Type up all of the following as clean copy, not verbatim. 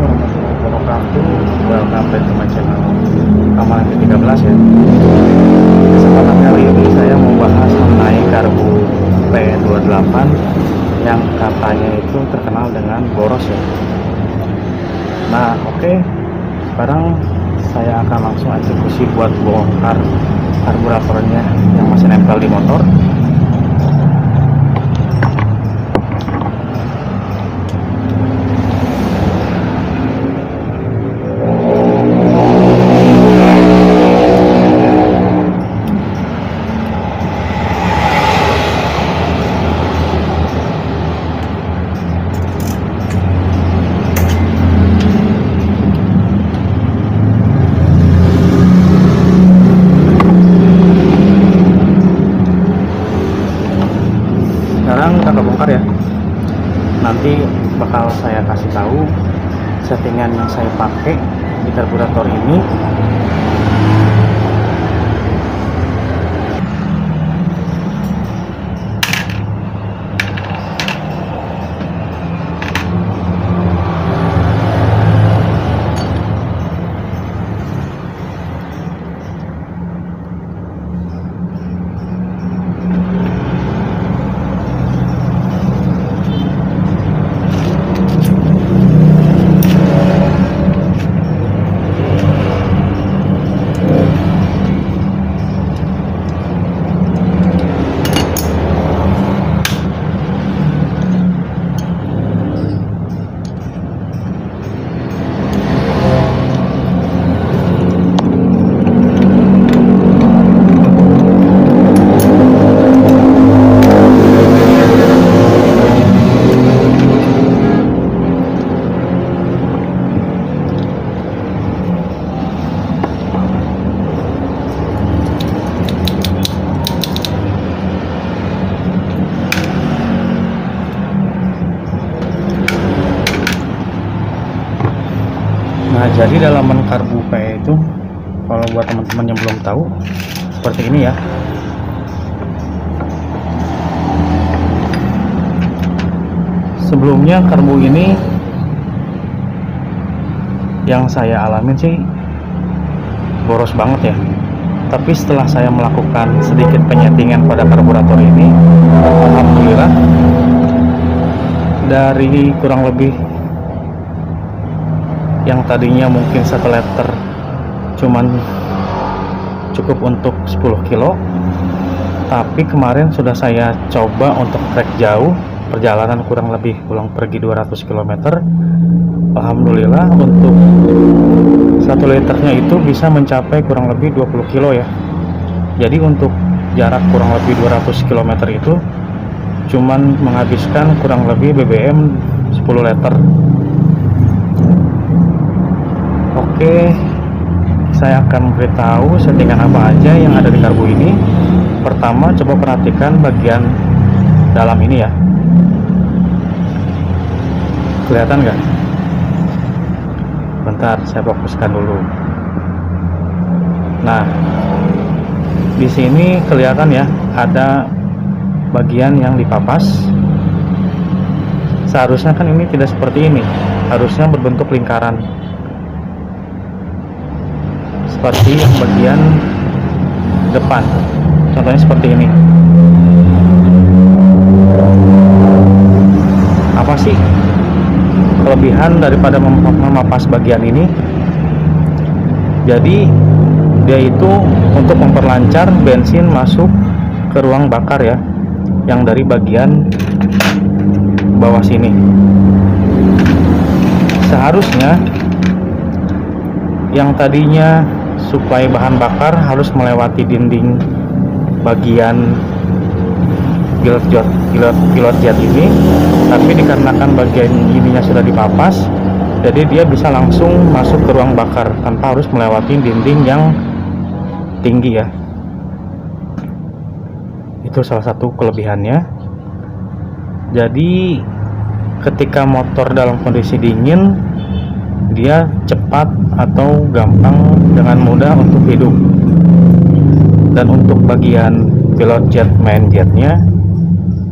warahmatullahi wabarakatuh. Welcome back to my channel Amalan ke-13 ya. Kesempatan kali ini saya mau bahas mengenai karbu P28 yang katanya itu terkenal dengan boros ya. Nah oke, sekarang saya akan langsung eksekusi buat bongkar karburatornya yang masih nempel di motor. Sekarang kita bongkar ya. Nanti bakal saya kasih tahu settingan yang saya pakai di karburator ini. Nah, jadi dalaman karbu P itu, kalau buat teman-teman yang belum tahu, seperti ini ya. Sebelumnya karbu ini yang saya alamin sih boros banget ya. Tapi setelah saya melakukan sedikit penyetingan pada karburator ini, alhamdulillah dari kurang lebih yang tadinya mungkin 1 liter cuman cukup untuk 10 kilo, tapi kemarin sudah saya coba untuk trek jauh, perjalanan kurang lebih pulang pergi 200 km. Alhamdulillah untuk 1 liternya itu bisa mencapai kurang lebih 20 kilo ya. Jadi untuk jarak kurang lebih 200 km itu cuman menghabiskan kurang lebih BBM 10 liter. Oke, saya akan beritahu settingan apa aja yang ada di karbu ini. Pertama, coba perhatikan bagian dalam ini ya. Kelihatan nggak? Bentar, saya fokuskan dulu. Nah, di sini kelihatan ya, ada bagian yang dipapas. Seharusnya kan ini tidak seperti ini, harusnya berbentuk lingkaran. Seperti yang bagian depan, contohnya seperti ini. Apa sih kelebihan daripada memapas bagian ini? Jadi dia itu untuk memperlancar bensin masuk ke ruang bakar ya, yang dari bagian bawah sini. Seharusnya yang tadinya suplai bahan bakar harus melewati dinding bagian pilot jet ini, tapi dikarenakan bagian ininya sudah dipapas, jadi dia bisa langsung masuk ke ruang bakar tanpa harus melewati dinding yang tinggi ya. Itu salah satu kelebihannya. Jadi ketika motor dalam kondisi dingin, dia cepat atau gampang dengan mudah untuk hidup. Dan untuk bagian pilot jet main jetnya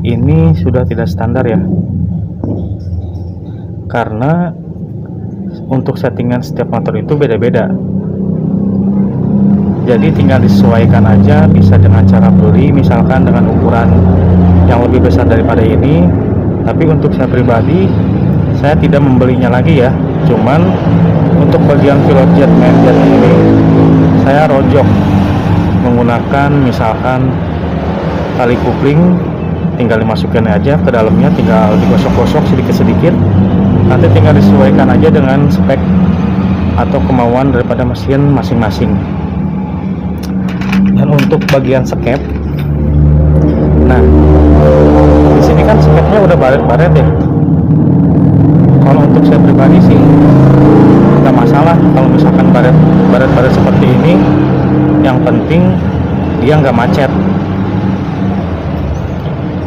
ini sudah tidak standar ya, karena untuk settingan setiap motor itu beda-beda. Jadi tinggal disesuaikan aja, bisa dengan cara beli misalkan dengan ukuran yang lebih besar daripada ini. Tapi untuk saya pribadi, saya tidak membelinya lagi ya. Cuman untuk bagian pilot jet main jet ini saya rojok menggunakan misalkan tali kupling, tinggal dimasukin aja ke dalamnya, tinggal digosok-gosok sedikit-sedikit. Nanti tinggal disesuaikan aja dengan spek atau kemauan daripada mesin masing-masing. Dan untuk bagian skep, nah di sini kan skepnya udah baret-baret ya. Kalau untuk saya pribadi sih nggak masalah kalau misalkan baret-baret seperti ini. Yang penting dia nggak macet.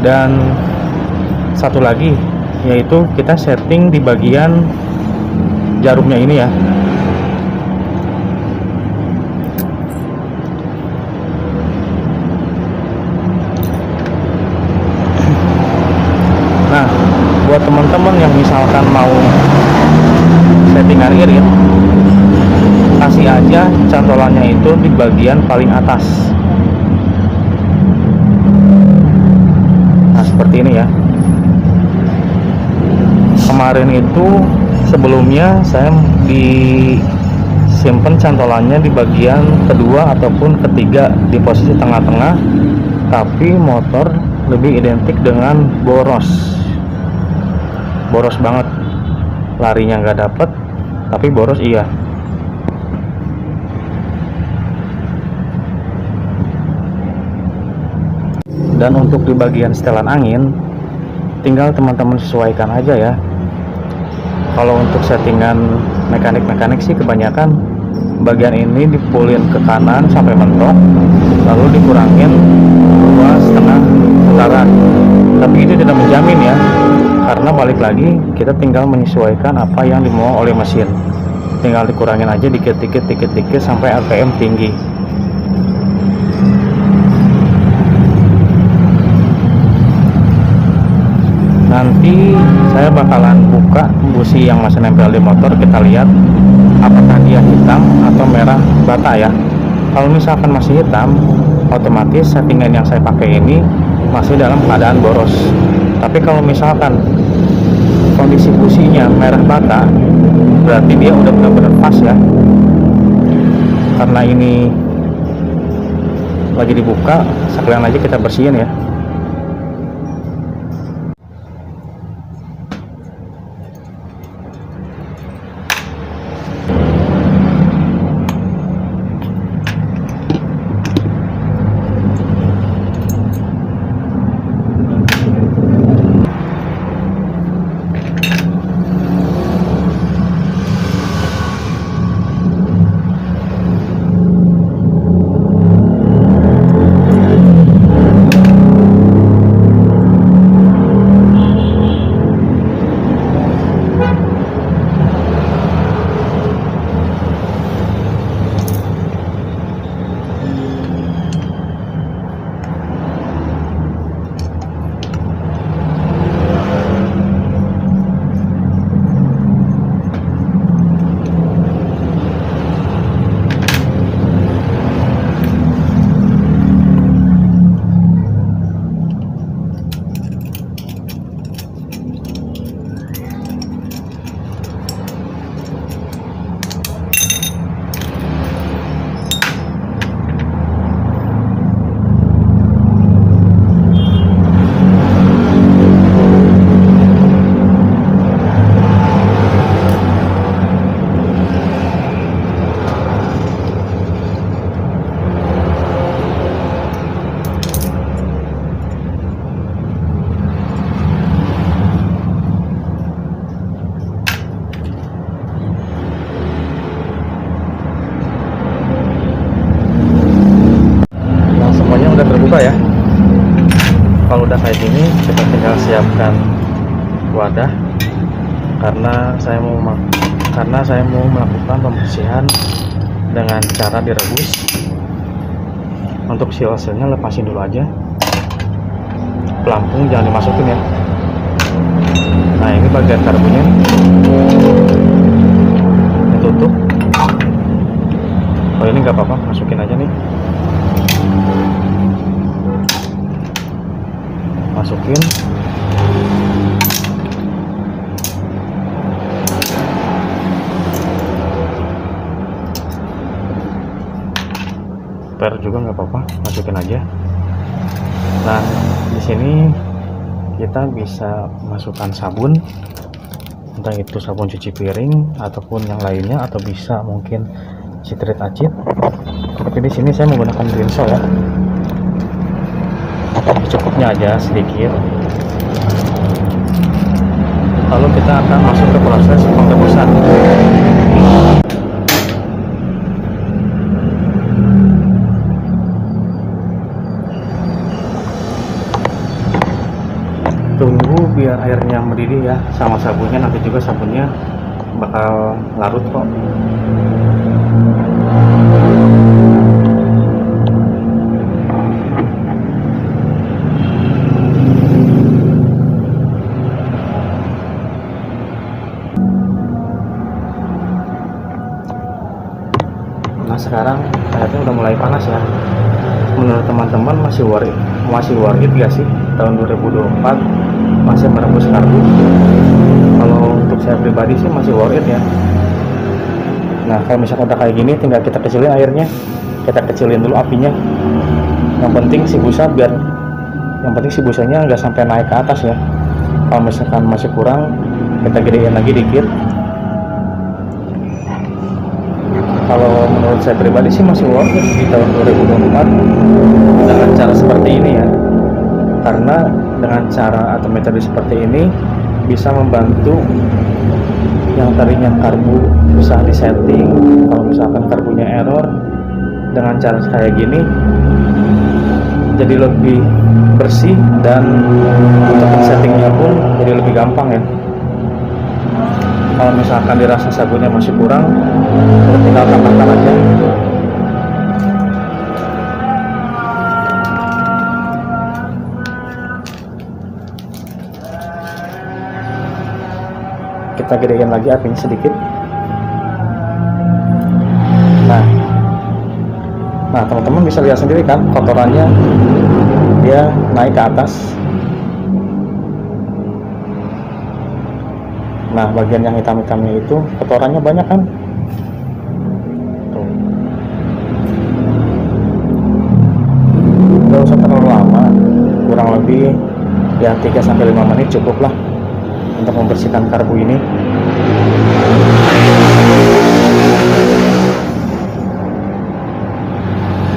Dan satu lagi yaitu kita setting di bagian jarumnya ini ya. Nah, buat teman-teman yang misalkan mau settingan irit, kasih aja cantolannya itu di bagian paling atas. Nah, seperti ini ya. Kemarin itu sebelumnya saya disimpan cantolannya di bagian kedua ataupun ketiga di posisi tengah-tengah, tapi motor lebih identik dengan boros banget, larinya nggak dapet tapi boros iya. Dan untuk di bagian setelan angin tinggal teman-teman sesuaikan aja ya. Kalau untuk settingan mekanik sih kebanyakan bagian ini dipulin ke kanan sampai mentok, lalu dikurangin 2,5 putaran. Tapi itu tidak menjamin ya, karena balik lagi kita tinggal menyesuaikan apa yang dimau oleh mesin. Tinggal dikurangin aja dikit-dikit sampai RPM tinggi. Nanti saya bakalan buka busi yang masih nempel di motor, kita lihat apakah dia hitam atau merah bata ya. Kalau misalkan masih hitam, otomatis settingan yang saya pakai ini masih dalam keadaan boros. Tapi kalau misalkan kondisi businya merah bata, berarti dia udah benar-benar pas ya. Karena ini lagi dibuka, sekalian aja kita bersihin ya. Ya, kalau udah kayak gini kita tinggal siapkan wadah karena saya mau melakukan pembersihan dengan cara direbus. Untuk seal-sealnya lepasin dulu aja, pelampung jangan dimasukin ya. Nah, ini bagian karbonnya spare juga nggak apa-apa, masukin aja. Nah, di sini kita bisa masukkan sabun, entah itu sabun cuci piring ataupun yang lainnya, atau bisa mungkin citrit acid. Tapi di sini saya menggunakan Rinso ya. Cukupnya aja sedikit. Lalu kita akan masuk ke proses pengrebusan. Tunggu biar airnya mendidih ya, sama sabunnya. Nanti juga sabunnya bakal larut kok. Nah, sekarang airnya udah mulai panas ya. Menurut teman-teman masih worth it gak sih tahun 2024 masih merebus karbu? Kalau untuk saya pribadi sih masih worth it ya. Nah, kalau misalkan udah kayak gini, tinggal kita kecilin airnya, kita kecilin dulu apinya. Yang penting si busanya nggak sampai naik ke atas ya. Kalau misalkan masih kurang, kita gedein lagi dikit. Kalau menurut saya pribadi sih masih worth it di tahun 2024 dengan cara seperti ini ya. Karena dengan cara atau metode seperti ini bisa membantu yang tadinya karbu bisa disetting. Kalau misalkan karbunya error, dengan cara kayak gini jadi lebih bersih, dan untuk settingnya pun jadi lebih gampang ya. Kalau misalkan dirasa sabunnya masih kurang, kita tinggal tambahkan aja. Kita gedein lagi apinya sedikit. Nah teman-teman bisa lihat sendiri kan, kotorannya dia naik ke atas. Nah, bagian yang hitam-hitamnya itu kotorannya banyak kan. Tuh. Gak usah terlalu lama, kurang lebih ya 3-5 menit cukup lah untuk membersihkan karbu ini.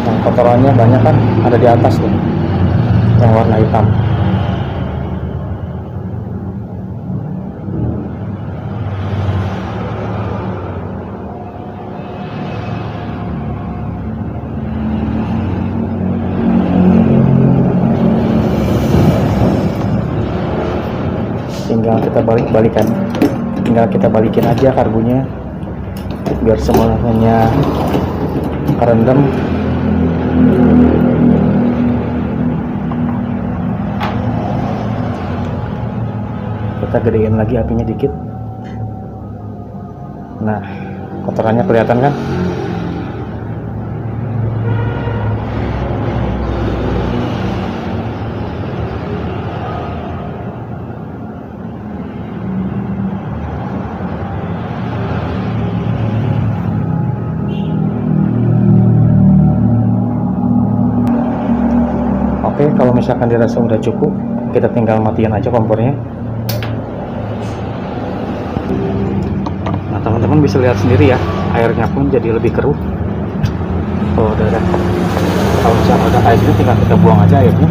Nah, kotorannya banyak kan, ada di atas tuh yang warna hitam. Tinggal kita balikin aja karbunya biar semuanya kerendam. Kita gedein lagi apinya dikit. Nah, kotorannya kelihatan kan. Oke, kalau misalkan dirasa udah cukup, kita tinggal matiin aja kompornya. Nah, teman-teman bisa lihat sendiri ya, airnya pun jadi lebih keruh. Oh, udah. Kalau misalkan udah kayak gini, tinggal kita buang aja airnya.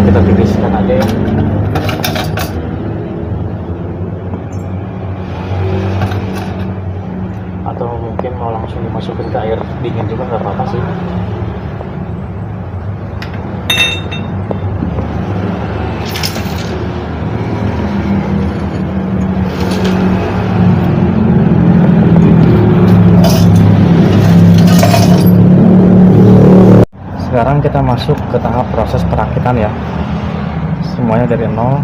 Kita tiriskan aja ya. Atau mungkin mau langsung dimasukin ke air dingin juga nggak apa-apa sih. sekarang kita masuk ke tahap proses perakitan ya, semuanya dari nol.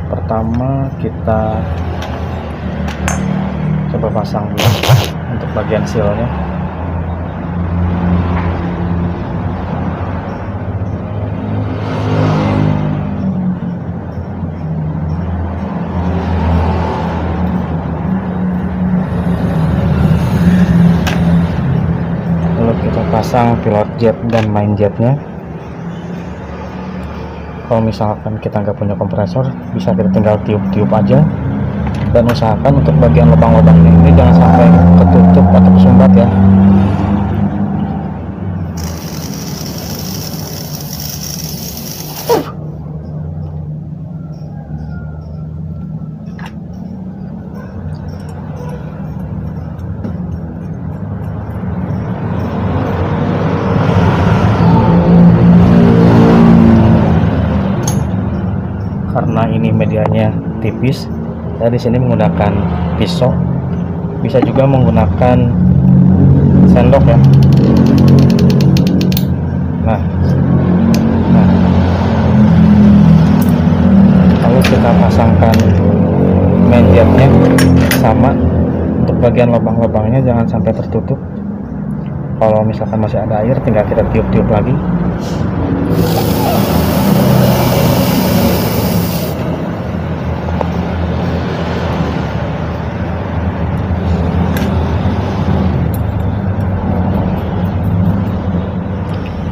Pertama kita coba pasang dulu untuk bagian sealnya. Lalu kita pasang pilot jet dan main jetnya. Kalau misalkan kita nggak punya kompresor, bisa kita tinggal tiup-tiup aja, dan usahakan untuk bagian lubang-lubangnya ini jangan sampai ketutup atau kesumbat ya. Karena ini medianya tipis, saya di sini menggunakan pisau, bisa juga menggunakan sendok ya. Nah, lalu kita pasangkan main jetnya sama. Untuk bagian lubang-lubangnya jangan sampai tertutup. Kalau misalkan masih ada air, tinggal kita tiup-tiup lagi.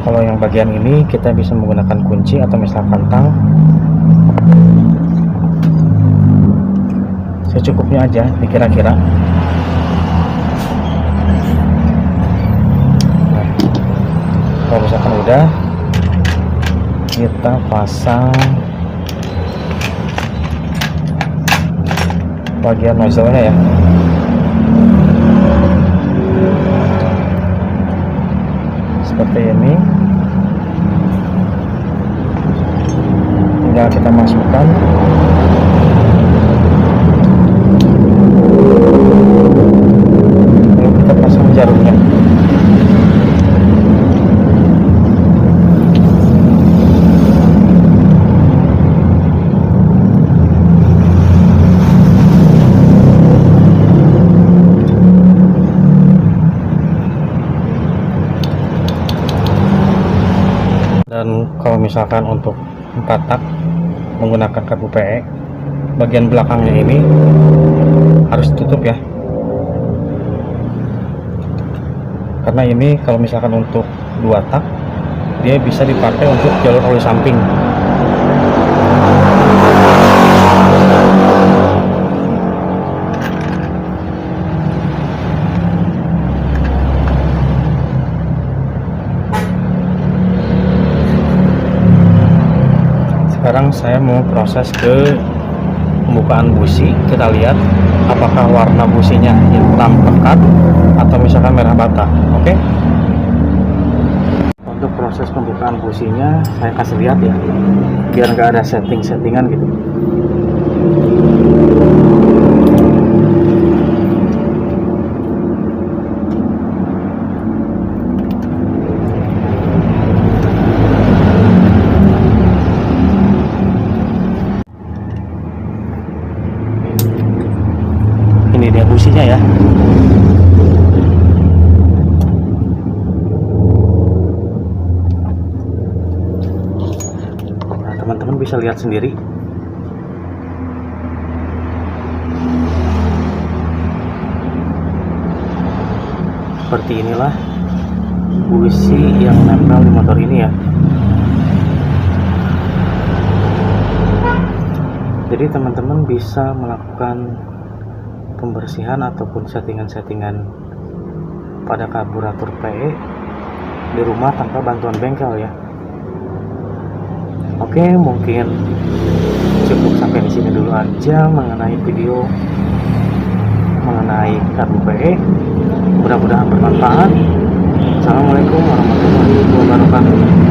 Kalau yang bagian ini kita bisa menggunakan kunci atau misalkan tang. Secukupnya aja dikira-kira. Nah, kalau misalkan udah, kita pasang bagian nozzle-nya ya. Seperti ini. Tinggal kita masukkan. Lalu kita pasang jarumnya. Dan kalau misalkan untuk 4 tak menggunakan karbu PE, bagian belakangnya ini harus tutup ya, karena ini kalau misalkan untuk 2 tak dia bisa dipakai untuk jalur oli samping. Sekarang saya mau proses ke pembukaan busi. Kita lihat apakah warna businya hitam pekat atau misalkan merah bata. Oke. Untuk proses pembukaan businya saya kasih lihat ya, biar nggak ada settingan gitu. Ini dia businya ya. Nah, teman-teman bisa lihat sendiri. Seperti inilah busi yang nempel di motor ini ya. Jadi teman-teman bisa melakukan pembersihan ataupun settingan-settingan pada karburator PE di rumah tanpa bantuan bengkel ya. Oke, mungkin cukup sampai di sini dulu aja mengenai video mengenai karbu PE. Mudah-mudahan bermanfaat. Assalamualaikum warahmatullahi wabarakatuh.